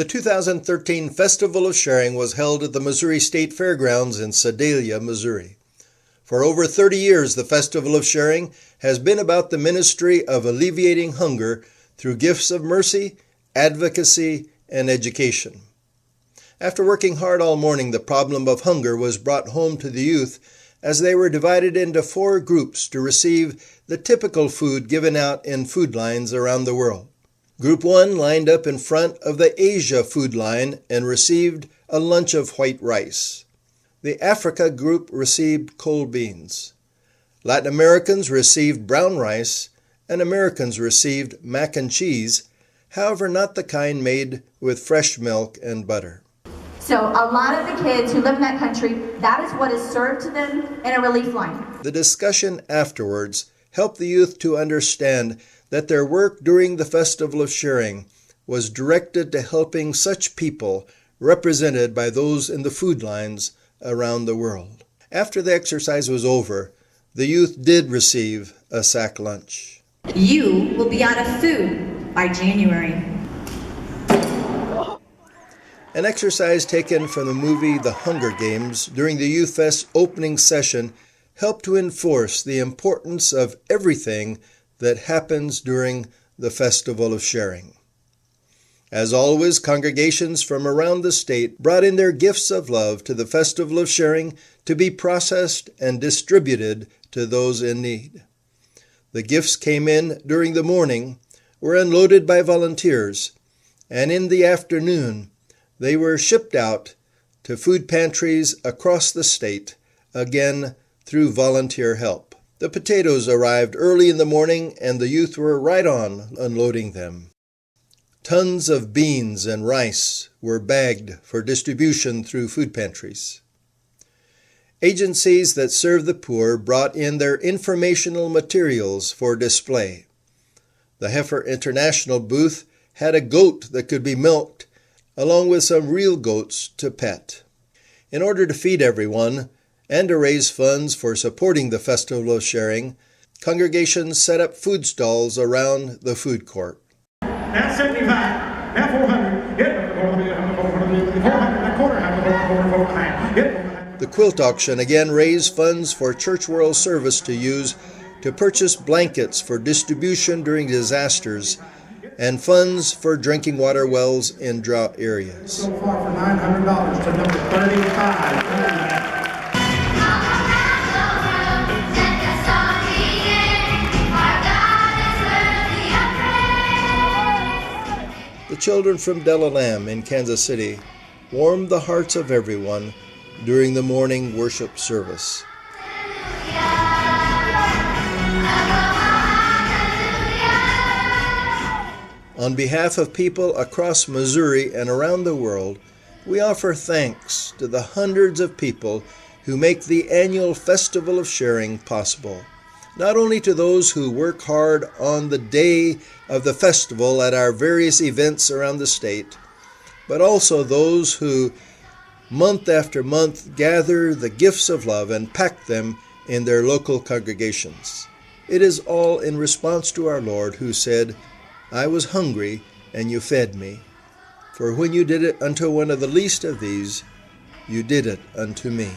The 2013 Festival of Sharing was held at the Missouri State Fairgrounds in Sedalia, Missouri. For over 30 years, the Festival of Sharing has been about the ministry of alleviating hunger through gifts of mercy, advocacy, and education. After working hard all morning, the problem of hunger was brought home to the youth as they were divided into 4 groups to receive the typical food given out in food lines around the world. Group 1 lined up in front of the Asia food line and received a lunch of white rice. The Africa group received cold beans. Latin Americans received brown rice, and Americans received mac and cheese, however not the kind made with fresh milk and butter. So a lot of the kids who live in that country, that is what is served to them in a relief line. The discussion afterwards helped the youth to understand that their work during the Festival of Sharing was directed to helping such people represented by those in the food lines around the world. After the exercise was over, the youth did receive a sack lunch. You will be out of food by January. An exercise taken from the movie The Hunger Games during the Youth Fest opening session helped to enforce the importance of everything that happens during the Festival of Sharing. As always, congregations from around the state brought in their gifts of love to the Festival of Sharing to be processed and distributed to those in need. The gifts came in during the morning, were unloaded by volunteers, and in the afternoon, they were shipped out to food pantries across the state, again through volunteer help. The potatoes arrived early in the morning, and the youth were right on unloading them. Tons of beans and rice were bagged for distribution through food pantries. Agencies that serve the poor brought in their informational materials for display. The Heifer International booth had a goat that could be milked, along with some real goats to pet. In order to feed everyone and to raise funds for supporting the Festival of Sharing, congregations set up food stalls around the food court. Now 75, now 400, The quilt auction again raised funds for Church World Service to use to purchase blankets for distribution during disasters and funds for drinking water wells in drought areas. So far for $900 to number 35. The children from Delalam in Kansas City warmed the hearts of everyone during the morning worship service. On behalf of people across Missouri and around the world, we offer thanks to the hundreds of people who make the annual Festival of Sharing possible. Not only to those who work hard on the day of the festival at our various events around the state, but also those who, month after month, gather the gifts of love and pack them in their local congregations. It is all in response to our Lord, who said, "I was hungry, and you fed me. For when you did it unto one of the least of these, you did it unto me."